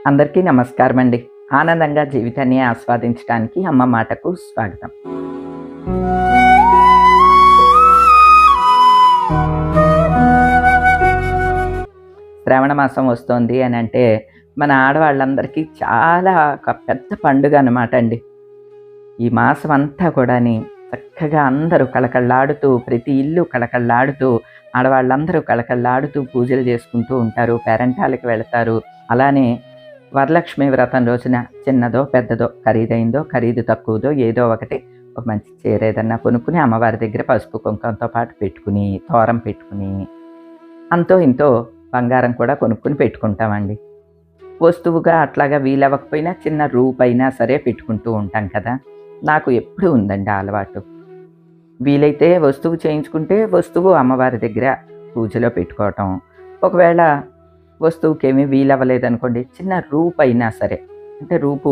అందరికీ నమస్కారం అండి. ఆనందంగా జీవితాన్ని ఆస్వాదించడానికి అమ్మ మాటకు స్వాగతం. శ్రావణ మాసం వస్తోంది అని అంటే మన ఆడవాళ్ళందరికీ చాలా ఒక పెద్ద పండుగ అనమాట అండి. ఈ మాసం అంతా కూడాని చక్కగా అందరూ కళకళలాడుతూ, ప్రతి ఇల్లు కళకళలాడుతూ, ఆడవాళ్ళందరూ కళకళలాడుతూ పూజలు చేసుకుంటూ ఉంటారు. పేరంటాలకి వెళతారు. అలానే వరలక్ష్మి వ్రతం రోజున చిన్నదో పెద్దదో, ఖరీదైందో ఖరీదు తక్కువదో ఏదో ఒకటి ఒక మంచి చీర ఏదన్నా కొనుక్కుని అమ్మవారి దగ్గర పసుపు కుంకంతో పాటు పెట్టుకుని, తోరం పెట్టుకుని, అంతో ఇంతో బంగారం కూడా కొనుక్కుని పెట్టుకుంటామండి. వస్తువుగా అట్లాగా వీలవ్వకపోయినా చిన్న రూపైనా సరే పెట్టుకుంటూ ఉంటాం కదా. నాకు ఎప్పుడూ ఉందండి ఆ అలవాటు. వీలైతే వస్తువు చేయించుకుంటే వస్తువు అమ్మవారి దగ్గర పూజలో పెట్టుకోవటం. ఒకవేళ వస్తువుకేమీ వీలవ్వలేదనుకోండి, చిన్న రూపైనా సరే, అంటే రూపు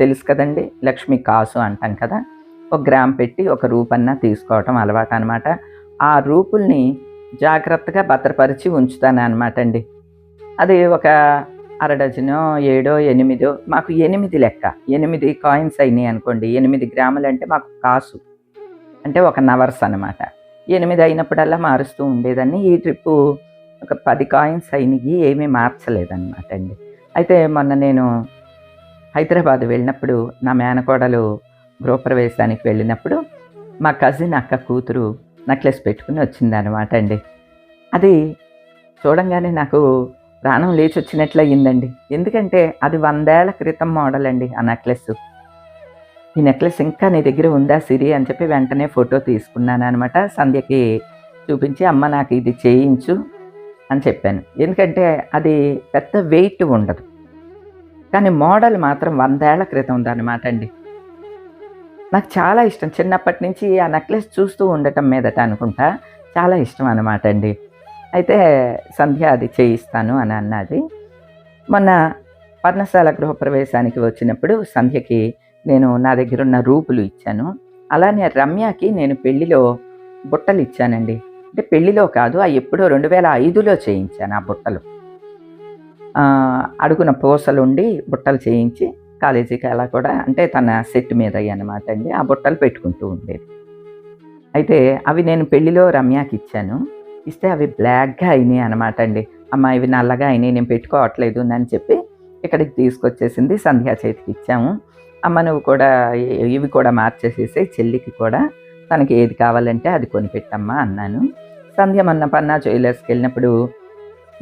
తెలుసు కదండీ, లక్ష్మీ కాసు అంటాం కదా, ఒక గ్రామ్ పెట్టి ఒక రూపన్నా తీసుకోవటం అలవాటు అనమాట. ఆ రూపుల్ని జాగ్రత్తగా భద్రపరిచి ఉంచుతాననమాట అండి. అది ఒక అర డజనో, 7, 8 మాకు 8 లెక్క. 8 కాయిన్స్ అయినాయి అనుకోండి. 8 గ్రాములంటే మాకు కాసు. అంటే ఒక నవర్స్ అనమాట. 8 అయినప్పుడల్లా మారుస్తూ ఉండేదాన్ని. ఈ ట్రిప్పు ఒక 10 కాయిన్స్ అయినయి, ఏమీ మార్చలేదనమాట అండి. అయితే మొన్న నేను హైదరాబాద్ వెళ్ళినప్పుడు, నా మేనకోడలు గృహప్రవేశానికి వెళ్ళినప్పుడు, మా కజిన్ అక్క కూతురు నెక్లెస్ పెట్టుకుని వచ్చిందనమాట అండి. అది చూడంగానే నాకు ప్రాణం లేచొచ్చినట్లు అయ్యిందండి. ఎందుకంటే అది 100 ఏళ్ల క్రితం మోడల్ అండి ఆ నెక్లెస్. ఈ నెక్లెస్ ఇంకా నీ దగ్గర ఉందా సిరి అని చెప్పి వెంటనే ఫోటో తీసుకున్నాననమాట. సంధ్యకి చూపించి, అమ్మ నాకు ఇది చేయించు అని చెప్పాను. ఎందుకంటే అది పెద్ద వెయిట్ ఉండదు. కానీ మోడల్ మాత్రం 100 ఏళ్ల క్రితం ఉందన్నమాట అండి. నాకు చాలా ఇష్టం. చిన్నప్పటి నుంచి ఆ నెక్లెస్ చూస్తూ ఉండటం మీదట అనుకుంటా చాలా ఇష్టం అనమాట అండి. అయితే సంధ్య అది చేయిస్తాను అని అన్నది. మొన్న పర్ణశాల గృహప్రవేశానికి వచ్చినప్పుడు సంధ్యకి నేను నా దగ్గరున్న రూపులు ఇచ్చాను. అలానే రమ్యకి నేను పెళ్లిలో బుట్టలు ఇచ్చానండి. అంటే పెళ్లిలో కాదు, ఎప్పుడో 2005లో చేయించాను ఆ బుట్టలు. అడుగున పూసలుండి బుట్టలు చేయించి కాలేజీకి అలా కూడా, అంటే తన సెట్ మీద అన్నమాట అండి. ఆ బుట్టలు పెట్టుకుంటూ ఉండేది. అయితే అవి నేను పెళ్లిలో రమ్యకి ఇచ్చాను. ఇస్తే అవి బ్లాక్‌గా అయినాయి అనమాట అండి. అమ్మ ఇవి నల్లగా అయినాయి, నేను పెట్టుకోవట్లేదు అని చెప్పి ఇక్కడికి తీసుకొచ్చేసింది. సంధ్య చేతికి ఇచ్చాము. అమ్మ నువ్వు కూడా ఇవి కూడా మార్చేసేసేయి, చెల్లికి కూడా తనకి ఏది కావాలంటే అది కొనిపెట్టమ్మా అన్నాను. సంధ్య మొన్న పన్నా జ్యువెలర్స్‌కి వెళ్ళినప్పుడు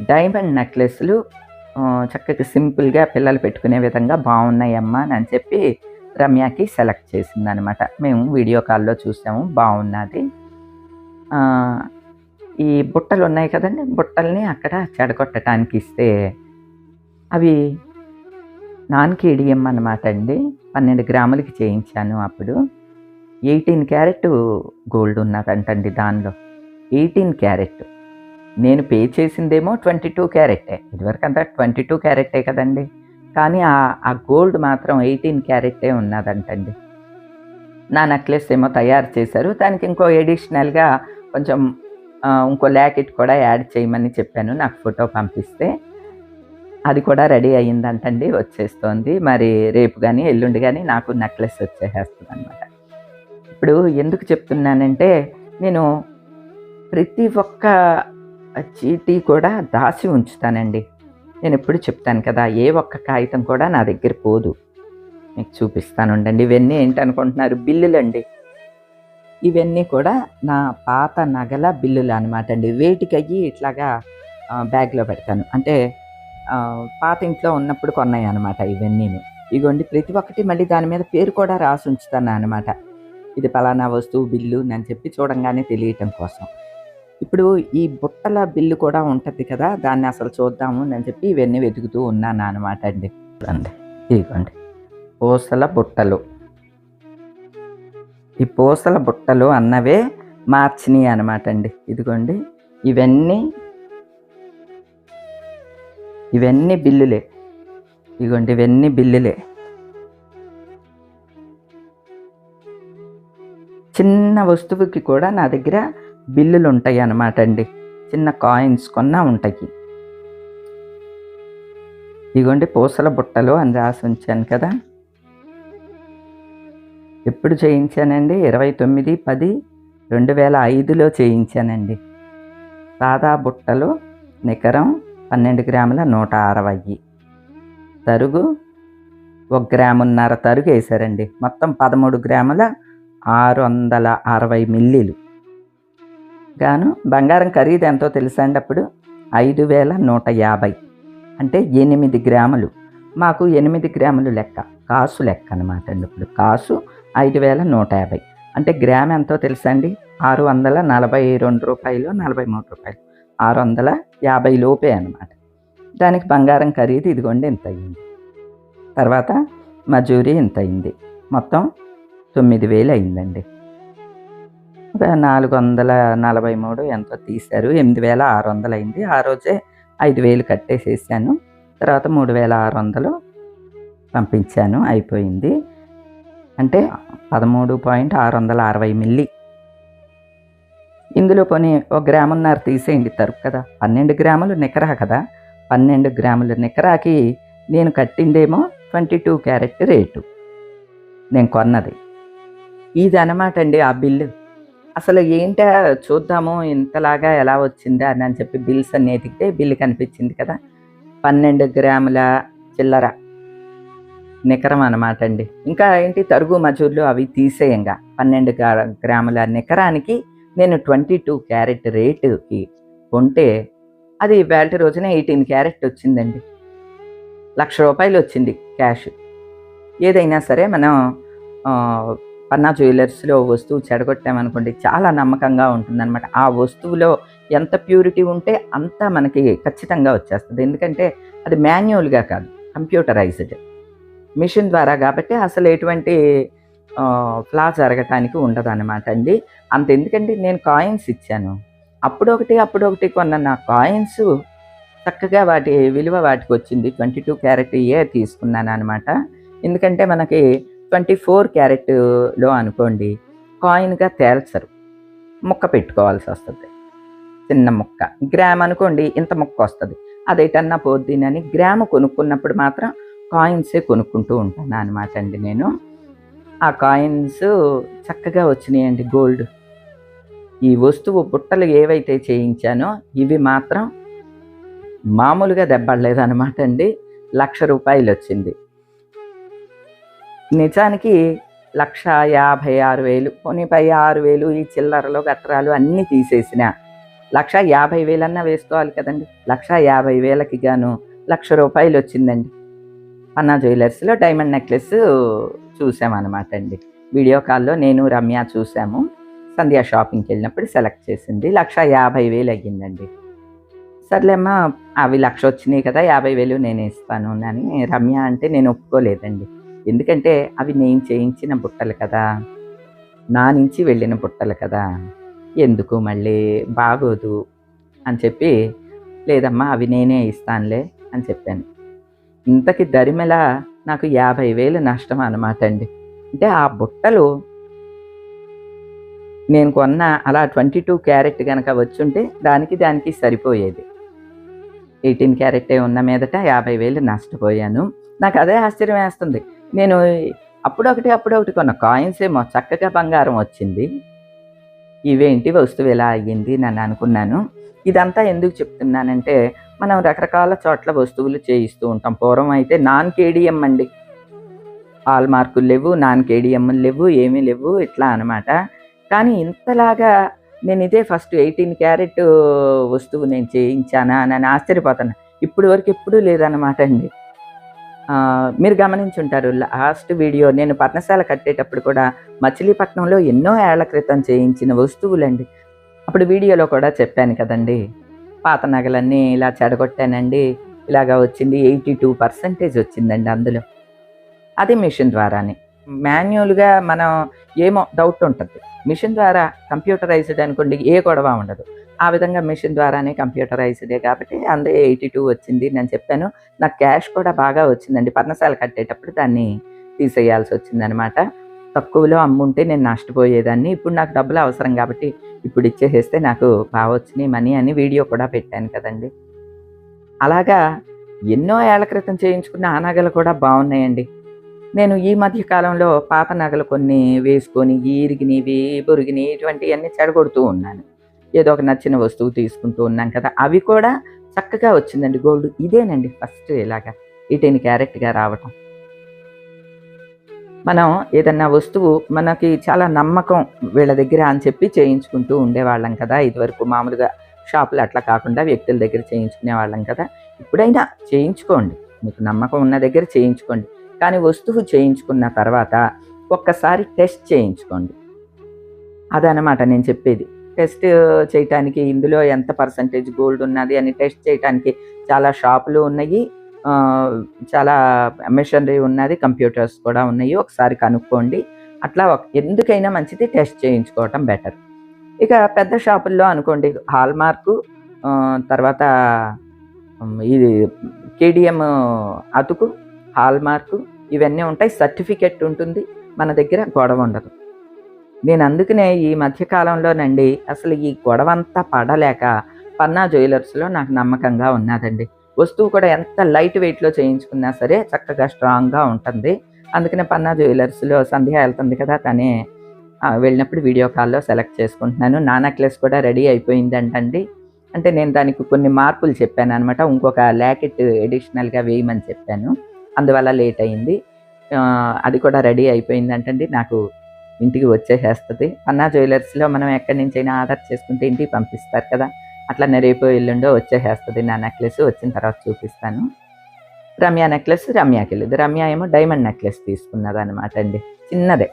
డైమండ్ నెక్లెస్‌లు చక్కగా సింపుల్‌గా పిల్లలు పెట్టుకునే విధంగా బాగున్నాయమ్మా అని చెప్పి రమ్యకి సెలెక్ట్ చేసిందనమాట. మేము వీడియో కాల్‌లో చూసాము, బాగున్నది. ఈ బుట్టలు ఉన్నాయి కదండీ, బుట్టల్ని అక్కడ చెడగొట్టడానికి ఇస్తే అవి నాన్ కేడియం అనమాట అండి. 12 గ్రాములకి చేయించాను అప్పుడు. 18 క్యారెట్ గోల్డ్ ఉన్నదంటండి దానిలో. 18 క్యారెట్. నేను పే చేసిందేమో 22 క్యారెట్టే. ఇదివరకంతా 22 క్యారెట్టే కదండీ. కానీ ఆ గోల్డ్ మాత్రం 18 క్యారెట్టే ఉన్నదంటండి. నా నెక్లెస్ ఏమో తయారు చేశారు. దానికి ఇంకో ఎడిషనల్‌గా కొంచెం ఇంకో లాకెట్ కూడా యాడ్ చేయమని చెప్పాను. నాకు ఫోటో పంపిస్తే అది కూడా రెడీ అయ్యిందంటండి, వచ్చేస్తోంది. మరి రేపు గానీ, ఎల్లుండి గానీ నాకు నెక్లెస్ వచ్చేసేస్తుందనమాట. ఇప్పుడు ఎందుకు చెప్తున్నానంటే, నేను ప్రతి ఒక్క చీటీ కూడా దాచి ఉంచుతానండి. నేనెప్పుడు చెప్తాను కదా, ఏ ఒక్క కాగితం కూడా నా దగ్గర పోదు. మీకు చూపిస్తానుండండి. ఇవన్నీ ఏంటనుకుంటున్నారు? బిల్లులండి. ఇవన్నీ కూడా నా పాత నగల బిల్లులు అనమాట అండి. వేటికయ్యి ఇట్లాగా బ్యాగ్‌లో పెడతాను. అంటే పాత ఇంట్లో ఉన్నప్పుడు కొన్నాయనమాట ఇవన్నీను. ఇగోండి ప్రతి ఒక్కటి మళ్ళీ దాని మీద పేరు కూడా రాసి ఉంచుతాననమాట. ఇది పలానా వస్తువు బిల్లు అని చెప్పి చూడంగానే తెలియటం కోసం. ఇప్పుడు ఈ బుట్టల బిల్లు కూడా ఉంటది కదా, దాన్ని అసలు చూద్దాము అని చెప్పి ఇవన్నీ వెతుకుతూ ఉన్నాననమాట అండి. చూడండి, ఇదిగోండి పూసల బుట్టలు. ఈ పూసల బుట్టలు అన్నవే మార్చినియి అనమాట అండి. ఇదిగోండి ఇవన్నీ బిల్లులే. ఇదిగోండి ఇవన్నీ బిల్లులే. చిన్న వస్తువుకి కూడా నా దగ్గర బిల్లులు ఉంటాయి అన్నమాట అండి. చిన్న కాయిన్స్ కొన్నా ఉంటాయి. ఇగోండి పూసల బుట్టలు అని రాసి ఉంచాను కదా. ఎప్పుడు చేయించానండి? 29/10/2005లో చేయించానండి. సాదా బుట్టలు నికరం 12 గ్రాముల 160. తరుగు 1.5 గ్రామున్నర తరుగు వేశారండి. మొత్తం 13 గ్రాముల 660 మిల్లీలు. గాను బంగారం ఖరీదు ఎంతో తెలుసా అండి అప్పుడు? 5,150. అంటే 8 గ్రాములు. మాకు 8 గ్రాములు లెక్క, కాసు లెక్క అనమాట అండి. ఇప్పుడు కాసు 5,150. అంటే గ్రామ్ ఎంతో తెలుసా అండి? 642 రూపాయలు, 43 రూపాయలు, 650 లోపే అనమాట. దానికి బంగారం ఖరీదు ఇదిగోండి ఇంత అయింది. తర్వాత మజూరీ ఇంత అయింది. మొత్తం 9,000 అయిందండి. 443 ఎంతో తీశారు. 8,600 అయింది. ఆ రోజే 5,000 కట్టేసేసాను. తర్వాత 3,600 పంపించాను, అయిపోయింది. అంటే 13.660 మిల్లీ. ఇందులో పోనీ 1.5 గ్రామున్నర తీసేయండి తరుగు కదా. 12 గ్రాములు నికరా కదా. 12 గ్రాముల నికరాకి నేను కట్టిందేమో 22 క్యారెట్ రేటు నేను కొన్నది. ఇది అనమాట అండి ఆ బిల్లు. అసలు ఏంటా చూద్దాము ఇంతలాగా ఎలా వచ్చిందా అని చెప్పి బిల్స్ అన్ని ఎతికితే బిల్లు కనిపించింది కదా. 12 గ్రాముల చిల్లర నికరం అనమాట అండి. ఇంకా ఏంటి తరుగు మజూర్లు అవి తీసేయంగా 12 గ్రాముల నికరానికి నేను 22 క్యారెట్ రేటుకి కొంటే అది వేల్టి రోజున 18 క్యారెట్ వచ్చిందండి. ₹1,00,000 వచ్చింది క్యాష్. ఏదైనా సరే మనం పన్నా జ్యువెలర్స్లో వస్తువు చెడగొట్టామనుకోండి చాలా నమ్మకంగా ఉంటుందన్నమాట. ఆ వస్తువులో ఎంత ప్యూరిటీ ఉంటే అంత మనకి ఖచ్చితంగా వచ్చేస్తుంది. ఎందుకంటే అది మాన్యువల్గా కాదు, కంప్యూటరైజ్డ్ మిషన్ ద్వారా కాబట్టి అసలు ఎటువంటి ఫ్లా జరగటానికి ఉండదు అనమాట అండి. అంత ఎందుకంటే నేను కాయిన్స్ ఇచ్చాను, అప్పుడొకటి కొన్న నా కాయిన్స్ చక్కగా వాటి విలువ వాటికి వచ్చింది. 22 క్యారెట్ తీసుకున్నాను అనమాట. ఎందుకంటే మనకి 24 క్యారెట్లో అనుకోండి కాయిన్గా తేల్చరు, ముక్క పెట్టుకోవాల్సి వస్తుంది, చిన్న ముక్క. గ్రామ్ అనుకోండి ఇంత ముక్క వస్తుంది, అదేటన్నా పోద్దినని గ్రాము కొనుక్కున్నప్పుడు మాత్రం కాయిన్సే కొనుక్కుంటూ ఉంటాను అనమాట అండి నేను. ఆ కాయిన్స్ చక్కగా వచ్చినాయండి గోల్డ్. ఈ వస్తువు బుట్టలు ఏవైతే చేయించానో ఇవి మాత్రం మామూలుగా దెబ్బడలేదు అనమాట అండి. ₹1,00,000 వచ్చింది. నిజానికి 1,56,000 పోనీ 6,000 ఈ చిల్లరలో గట్రాలు అన్నీ తీసేసిన 1,50,000 అన్నా వేసుకోవాలి కదండి. 1,50,000కి గాను ₹1,00,000 వచ్చిందండి. పన్నా జ్యువెలర్స్లో డైమండ్ నెక్లెస్ చూసామన్నమాట అండి. వీడియో కాల్లో నేను రమ్య చూసాము. సంధ్య షాపింగ్కి వెళ్ళినప్పుడు సెలెక్ట్ చేసింది. 1,50,000 అయ్యిందండి. సర్లేమ్మా అవి 1,00,000 వచ్చినాయి కదా, 50,000 నేను ఇస్తాను అని రమ్య అంటే నేను ఒప్పుకోలేదండి. ఎందుకంటే అవి నేను చేయించిన బుట్టలు కదా, నా నుంచి వెళ్ళిన బుట్టలు కదా, ఎందుకు మళ్ళీ బాగోదు అని చెప్పి లేదమ్మా అవి నేనే ఇస్తానులే అని చెప్పాను. ఇంతకి దరిమిల నాకు 50,000 నష్టం అనమాట అండి. అంటే ఆ బుట్టలు నేను కొన్న అలా 22 క్యారెట్ కనుక వచ్చుంటే దానికి సరిపోయేది. 18 క్యారెట్టే ఉన్న మీదట 50,000 నష్టపోయాను. నాకు అదే ఆశ్చర్యం వేస్తుంది. నేను అప్పుడొకటి కొన్న కాయిన్స్ ఏమో చక్కగా బంగారం వచ్చింది, ఇవేంటి వస్తువు ఎలా అయ్యింది నన్ను అనుకున్నాను. ఇదంతా ఎందుకు చెప్తున్నానంటే మనం రకరకాల చోట్ల వస్తువులు చేయిస్తూ ఉంటాం. పూర్వం అయితే నాన్ కేడిఎం అండి, హాల్ మార్కులు లేవు, నాన్ కేడిఎంలు లేవు, ఏమీ లేవు, ఇట్లా అనమాట. కానీ ఇంతలాగా నేను ఇదే ఫస్ట్ 18 క్యారెట్ వస్తువు నేను చేయించానా అని ఆశ్చర్యపోతాను. ఇప్పుడు వరకు ఎప్పుడూ లేదన్నమాట అండి. మీరు గమనించుంటారు లాస్ట్ వీడియో నేను పర్ణశాల కట్టేటప్పుడు కూడా మచిలీపట్నంలో ఎన్నో ఏళ్ల క్రితం చేయించిన వస్తువులండి. అప్పుడు వీడియోలో కూడా చెప్పాను కదండి, పాత నగలన్నీ ఇలా చెడగొట్టానండి, ఇలాగా వచ్చింది. 82% వచ్చిందండి అందులో. అది మిషన్ ద్వారానే. మాన్యువల్గా మనం ఏమో డౌట్ ఉంటుంది. మిషన్ ద్వారా కంప్యూటరైజ్డ్ అనుకోండి ఏ గొడవ ఉండదు. ఆ విధంగా మిషన్ ద్వారానే కంప్యూటరైజ్డే కాబట్టి అందులో 82 వచ్చింది నేను చెప్పాను. నాకు క్యాష్ కూడా బాగా వచ్చిందండి. పర్ణశాల కట్టేటప్పుడు దాన్ని తీసేయాల్సి వచ్చిందనమాట. తక్కువలో అమ్ముంటే నేను నష్టపోయేదాన్ని. ఇప్పుడు నాకు డబ్బులు అవసరం కాబట్టి ఇప్పుడు ఇచ్చేసేస్తే నాకు బాగా వచ్చినాయి మనీ అని వీడియో కూడా పెట్టాను కదండి. అలాగా ఎన్నో ఏళ్ల క్రితం చేయించుకున్న ఆ నగలు కూడా బాగున్నాయండి. నేను ఈ మధ్య కాలంలో పాత నగలు కొన్ని వేసుకొని ఇరిగినవి, బొరిగినవి ఇటువంటివన్నీ చెడగొడుతూ ఉన్నాను. ఏదో ఒక నచ్చిన వస్తువు తీసుకుంటూ ఉన్నాం కదా! అవి కూడా చక్కగా వచ్చిందండి గోల్డ్. ఇదేనండి ఫస్ట్ ఇలాగా 18 క్యారెట్‌గా రావటం. మనం ఏదన్నా వస్తువు మనకి చాలా నమ్మకం వీళ్ళ దగ్గర అని చెప్పి చేయించుకుంటూ ఉండేవాళ్ళం కదా! ఇదివరకు మామూలుగా షాపులు అట్లా కాకుండా వ్యక్తుల దగ్గర చేయించుకునేవాళ్ళం కదా! ఇప్పుడైనా చేయించుకోండి. మీకు నమ్మకం ఉన్న దగ్గర చేయించుకోండి. కానీ వస్తువు చేయించుకున్న తర్వాత ఒక్కసారి టెస్ట్ చేయించుకోండి. అదనమాట నేను చెప్పేది. టెస్ట్ చేయటానికి ఇందులో ఎంత పర్సెంటేజ్ గోల్డ్ ఉన్నది అని టెస్ట్ చేయటానికి చాలా షాపులు ఉన్నాయి. చాలా మెషినరీ ఉన్నది. కంప్యూటర్స్ కూడా ఉన్నాయి. ఒకసారి కనుక్కోండి. అట్లా ఎందుకైనా మంచిది టెస్ట్ చేయించుకోవటం బెటర్. ఇక పెద్ద షాపుల్లో అనుకోండి హాల్‌మార్కు తర్వాత ఇది కేడీఎం అతుకు, హాల్‌మార్కు ఇవన్నీ ఉంటాయి. సర్టిఫికేట్ ఉంటుంది. మన దగ్గర గొడవ ఉండదు. నేను అందుకనే ఈ మధ్య కాలంలోనండి అసలు ఈ గొడవంతా పడలేక పన్నా జ్యువెలర్స్‌లో నాకు నమ్మకంగా ఉన్నాదండి. వస్తువు కూడా ఎంత లైట్ వెయిట్‌లో చేయించుకున్నా సరే చక్కగా స్ట్రాంగ్‌గా ఉంటుంది. అందుకనే పన్నా జ్యువెలర్స్‌లో సంధ్య వెళ్తుంది కదా! తనే వెళ్ళినప్పుడు వీడియో కాల్‌లో సెలెక్ట్ చేసుకుంటున్నాను. నా నెక్లెస్ కూడా రెడీ అయిపోయిందంటండి. అంటే నేను దానికి కొన్ని మార్పులు చెప్పాననమాట. ఇంకొక లాకెట్ అడిషనల్‌గా వేయమని చెప్పాను. అందువల్ల లేట్ అయింది. అది కూడా రెడీ అయిపోయిందంటండి. నాకు ఇంటికి వచ్చేసేస్తది. పన్నా జ్యువెలర్స్‌లో మనం ఎక్కడి నుంచైనా ఆర్డర్ చేసుకుంటే ఇంటికి పంపిస్తారు కదా! అట్లనే రేపో ఎల్లుండో వచ్చేసేస్తది నా నెక్లెస్. వచ్చిన తర్వాత చూపిస్తాను. రమ్య నెక్లెస్ రమ్యకెళ్ళింది. రమ్య ఏమో డైమండ్ నెక్లెస్ తీసుకున్నదనమాట అండి. చిన్నదే.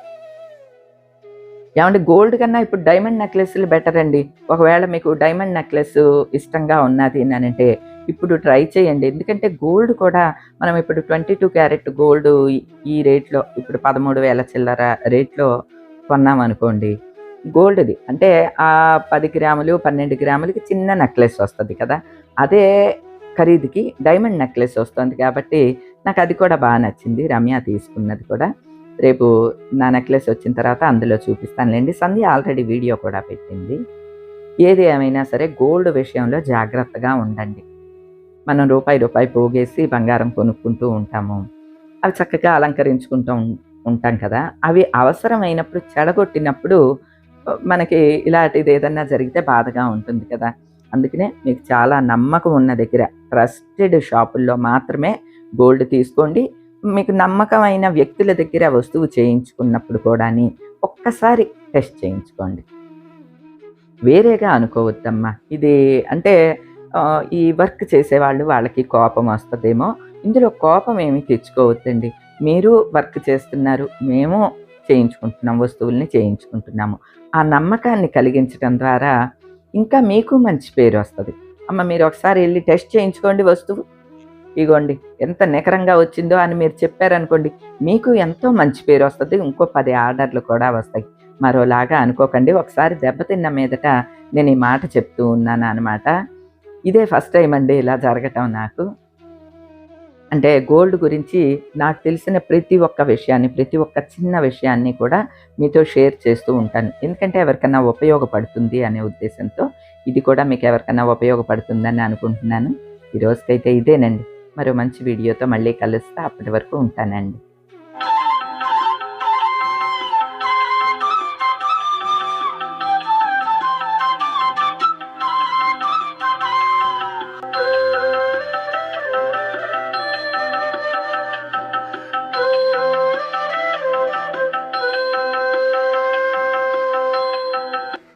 ఏవండీ గోల్డ్ కన్నా ఇప్పుడు డైమండ్ నెక్లెస్‌లు బెటర్ అండి. ఒకవేళ మీకు డైమండ్ నెక్లెస్ ఇష్టంగా ఉన్నది అనంటే ఇప్పుడు ట్రై చేయండి. ఎందుకంటే గోల్డ్ కూడా మనం ఇప్పుడు 22 క్యారెట్ గోల్డ్ ఈ రేట్‌లో ఇప్పుడు 13,000 చిల్లర రేట్‌లో కొన్నామనుకోండి. గోల్డ్‌ది అంటే 10 గ్రాములు, 12 గ్రాములకి చిన్న నెక్లెస్ వస్తది కదా! అదే ఖరీదుకి డైమండ్ నెక్లెస్ వస్తుంది కాబట్టి నాకది కూడా నచ్చింది. రమ్య తీసుకున్నది కూడా. రేపు నా నెక్లెస్ వచ్చిన తర్వాత అందులో చూపిస్తానులెండి. సంధ్య ఆల్రెడీ వీడియో కూడా పెట్టింది. ఏది ఏమైనా సరే గోల్డ్ విషయంలో జాగ్రత్తగా ఉండండి. మనం రూపాయి పోగేసి బంగారం కొనుక్కుంటూ ఉంటాము. అవి చక్కగా అలంకరించుకుంటూ ఉంటాం కదా! అవి అవసరమైనప్పుడు చెడగొట్టినప్పుడు మనకి ఇలాంటిది ఏదన్నా జరిగితే బాధగా ఉంటుంది కదా! అందుకనే మీకు చాలా నమ్మకం ఉన్న దగ్గర ట్రస్టెడ్ షాపుల్లో మాత్రమే గోల్డ్ తీసుకోండి. మీకు నమ్మకమైన వ్యక్తుల దగ్గర వస్తువు చేయించుకున్నప్పుడు కూడాని ఒక్కసారి టెస్ట్ చేయించుకోండి. వేరేగా అనుకోవద్దమ్మా. ఇది అంటే ఈ వర్క్ చేసేవాళ్ళు వాళ్ళకి కోపం వస్తదేమో. ఇందులో కోపం ఏమి తెచ్చుకోవద్దండి. మీరు వర్క్ చేస్తున్నారు. మేము చేయించుకుంటున్నాం. వస్తువుల్ని చేయించుకుంటున్నాము. ఆ నమ్మకాన్ని కలిగించడం ద్వారా ఇంకా మీకు మంచి పేరొస్తది. అమ్మ మీరు ఒకసారి ఎళ్లి టెస్ట్ చేయించుకోండి వస్తువు. ఇగోండి ఎంత నికరంగా వచ్చిందో అని మీరు చెప్పారనుకోండి. మీకు ఎంతో మంచి పేరొస్తది. ఇంకో 10 ఆర్డర్‌లు కూడా వస్తాయి. మరోలాగా అనుకోకండి. ఒకసారి దెబ్బతిన్న మీదట నేను ఈ మాట చెప్తూ ఉన్నాననమాట. ఇదే ఫస్ట్ టైమ్ అండి ఇలా జరగటం నాకు. అంటే గోల్డ్ గురించి నాకు తెలిసిన ప్రతి ఒక్క విషయాన్ని, ప్రతి ఒక్క చిన్న విషయాన్ని కూడా మీతో షేర్ చేస్తూ ఉంటాను. ఎందుకంటే ఎవరికన్నా ఉపయోగపడుతుంది అనే ఉద్దేశంతో ఇది కూడా మీకు ఎవరికన్నా ఉపయోగపడుతుందని అనుకుంటున్నాను. ఈ రోజుకైతే ఇదేనండి. మరో మంచి వీడియోతో మళ్ళీ కలుస్తా. అప్పటి వరకు ఉంటానండి.